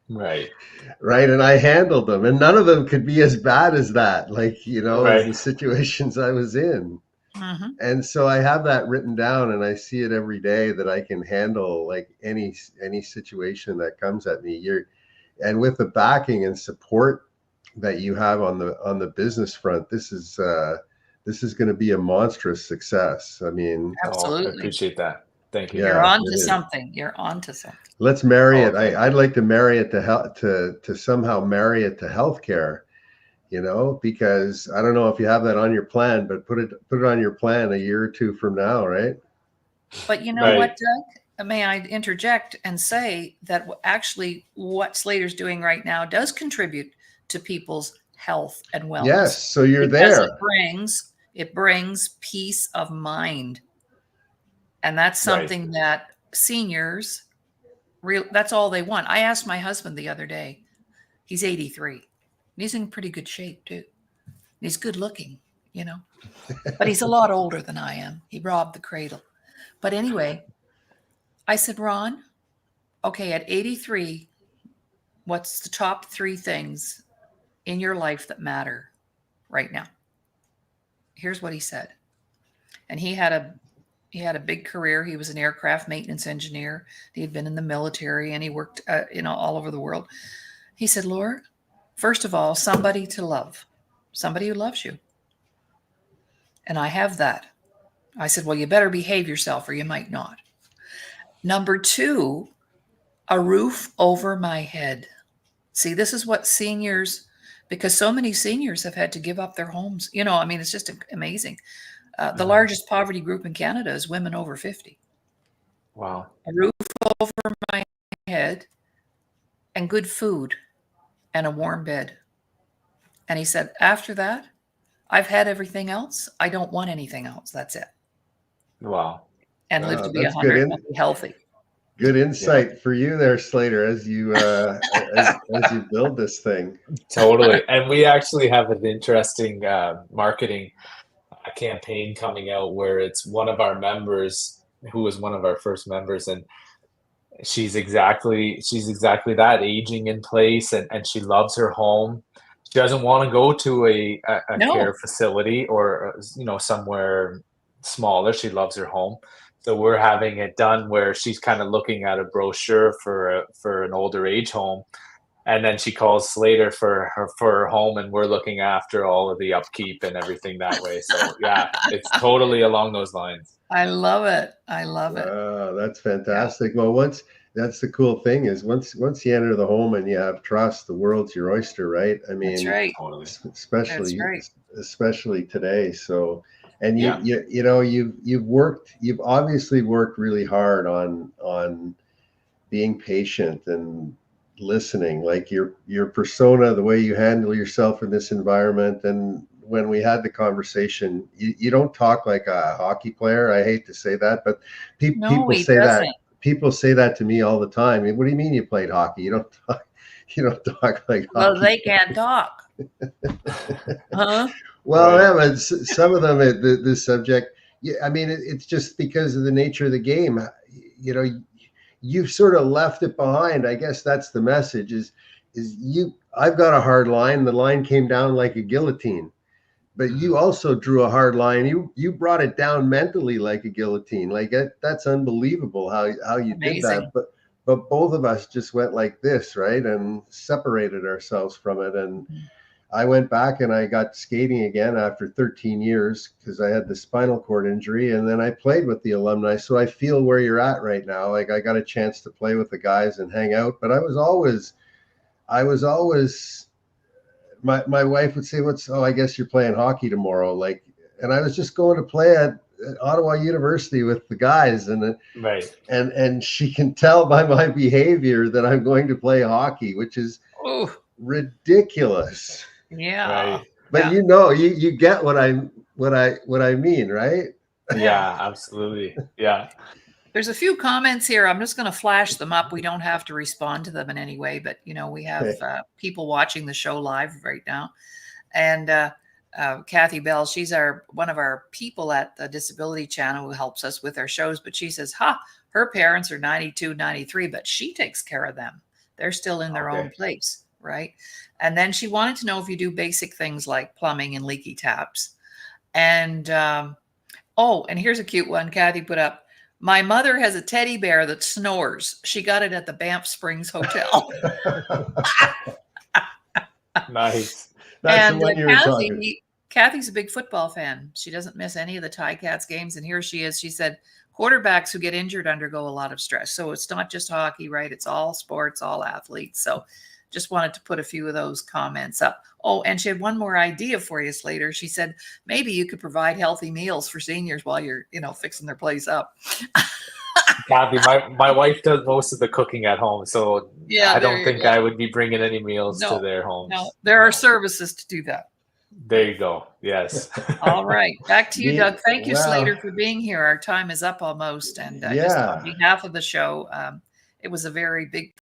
Right.
Right. And I handled them, and none of them could be as bad as that. Like, as the situations I was in.
Mhm.
And so I have that written down, and I see it every day that I can handle like any situation that comes at me. And with the backing and support that you have on the business front, this is going to be a monstrous success. I mean,
Oh, I
Absolutely.
appreciate that. Thank you.
You're
yeah,
on
it
to
is.
something. You're on to something.
Let's marry
Oh,
it.
thank
I'd like to marry it to somehow marry it to healthcare, because I don't know if you have that on your plan, but put it on your plan a year or two from now, right?
But you know
Right.
what, Doug? May I interject and say that actually what Slater's doing right now does contribute to people's health and wellness.
Yes, so you're
because
there.
it brings peace of mind. And that's something that seniors that's all they want. I asked my husband the other day. He's 83. And he's in pretty good shape too. He's good looking, but he's a lot older than I am. He robbed the cradle. But anyway, I said, Ron, okay, at 83, what's the top 3 things in your life that matter right now? Here's what he said. And he had a big career. He was an aircraft maintenance engineer. He had been in the military and he worked, all over the world. He said, Laura, first of all, somebody to love, somebody who loves you. And I have that. I said, well, you better behave yourself or you might not. Number 2, a roof over my head. See, this is what seniors, because so many seniors have had to give up their homes. It's just amazing. The largest poverty group in Canada is women over 50.
Wow.
A roof over my head and good food and a warm bed. And he said, after that, I've had everything else. I don't want anything else. That's it.
Wow.
And live to be
That's
100 and be healthy.
Good insight for you there, Slater, as you as you build this thing.
Totally. And we actually have an interesting marketing campaign coming out where it's one of our members who was one of our first members, and she's exactly that, aging in place, and she loves her home. She doesn't want to go to a
No.
care facility or somewhere smaller. She loves her home. So we're having it done where she's kind of looking at a brochure for an older age home, and then she calls Slater for her home, and we're looking after all of the upkeep and everything that way. So yeah, it's totally along those lines.
I love it. I love it.
That's fantastic. Yeah. Well, that's the cool thing is once you enter the home and you have trust, the world's your oyster, right? I mean,
that's right.
Totally.
especially today. So, and you've obviously worked really hard on being patient and listening, like your persona, the way you handle yourself in this environment. And when we had the conversation, you don't talk like a hockey player. I hate to say that, but people say that. People say that to me all the time. I mean, what do you mean you played hockey? You don't talk like
well,
hockey.
they can't talk. Huh?
Well, yeah, but some of them, the subject, I mean, it's just because of the nature of the game. You've sort of left it behind. I guess that's the message I've got a hard line. The line came down like a guillotine, but you also drew a hard line. You brought it down mentally like a guillotine. Like that's unbelievable how you
Amazing.
did that. But both of us just went like this, right? And separated ourselves from it. And I went back and I got skating again after 13 years because I had the spinal cord injury, and then I played with the alumni. So I feel where you're at right now. Like I got a chance to play with the guys and hang out, but I was always my wife would say, I guess you're playing hockey tomorrow. Like, and I was just going to play at Ottawa University with the guys, and and she can tell by my behavior that I'm going to play hockey, which is ridiculous.
Yeah.
Right.
But you get what I mean, right?
Yeah, absolutely. Yeah.
There's a few comments here. I'm just going to flash them up. We don't have to respond to them in any way, but we have people watching the show live right now. And Kathy Bell, she's one of our people at the Disability Channel who helps us with our shows. But she says, her parents are 92, 93, but she takes care of them. They're still in their own place, right? And then she wanted to know if you do basic things like plumbing and leaky taps. And Oh, and here's a cute one Kathy put up. My mother has a teddy bear that snores. She got it at the Banff Springs Hotel.
Nice.
That's the
And
one you were talking.
Kathy's a big football fan. She doesn't miss any of the Ticats games. And here she is. She said, quarterbacks who get injured undergo a lot of stress. So it's not just hockey, right? It's all sports, all athletes. So just wanted to put a few of those comments up. Oh, and she had one more idea for you, Slater. She said, maybe you could provide healthy meals for seniors while you're, fixing their place up.
Kathy, my wife does most of the cooking at home, so
Yeah,
I
there
don't
you
think
go.
I would be bringing any meals to
No,
their homes.
No, there are services to do that.
There you go. Yes.
All right. Back to you, Doug. Thank you,
Well,
Slater, for being here. Our time is up almost. And just on behalf of the show, it was a very big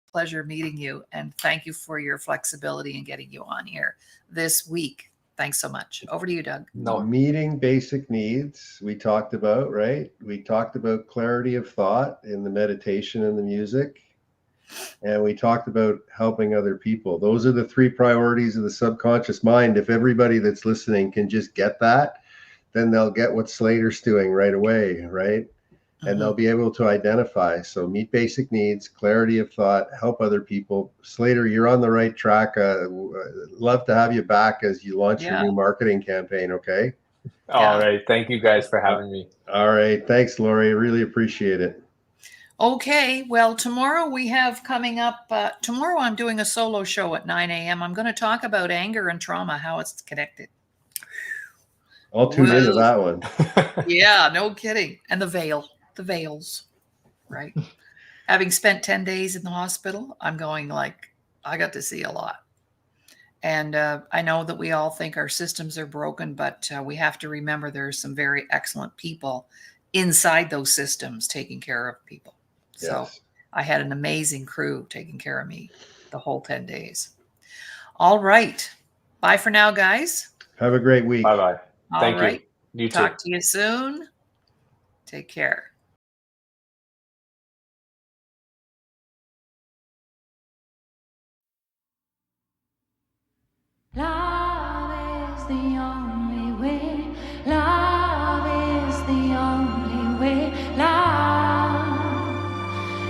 pleasure meeting you. And thank you for your flexibility in getting you on here this week. Thanks so much. Over to you, Doug.
No.
Meeting basic needs we talked about, right? We talked about clarity of thought in the meditation and the music. And we talked about helping other people. Those are the 3 priorities of the subconscious mind. If everybody that's listening can just get that, then they'll get what Slater's doing right away, right? And they'll be able to identify. So meet basic needs, clarity of thought, help other people. Slater, you're on the right track. Love to have you back as you launch your new marketing campaign, okay?
All right. Thank you guys for having me.
All right. Thanks, Laurie. I really appreciate it.
Okay. Well, tomorrow we have coming up, tomorrow I'm doing a solo show at 9 a.m. I'm going to talk about anger and trauma, how it's connected.
I'll tune into that one.
Yeah, no kidding. And the veils, right? Having spent 10 days in the hospital, I'm going like, I got to see a lot. And I know that we all think our systems are broken, but we have to remember there's some very excellent people inside those systems taking care of people. So I had an amazing crew taking care of me the whole 10 days. All right. Bye for now, guys.
Have a great week.
Bye-bye. Thank
you.
You too.
Talk to you soon. Take care.
Love is the only way. Love is the only way. Love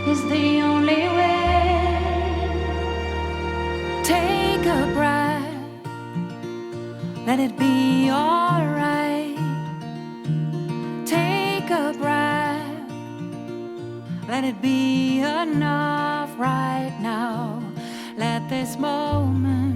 is the only way. Take a breath. Let it be alright. Take a breath. Let it be enough right now. Let this moment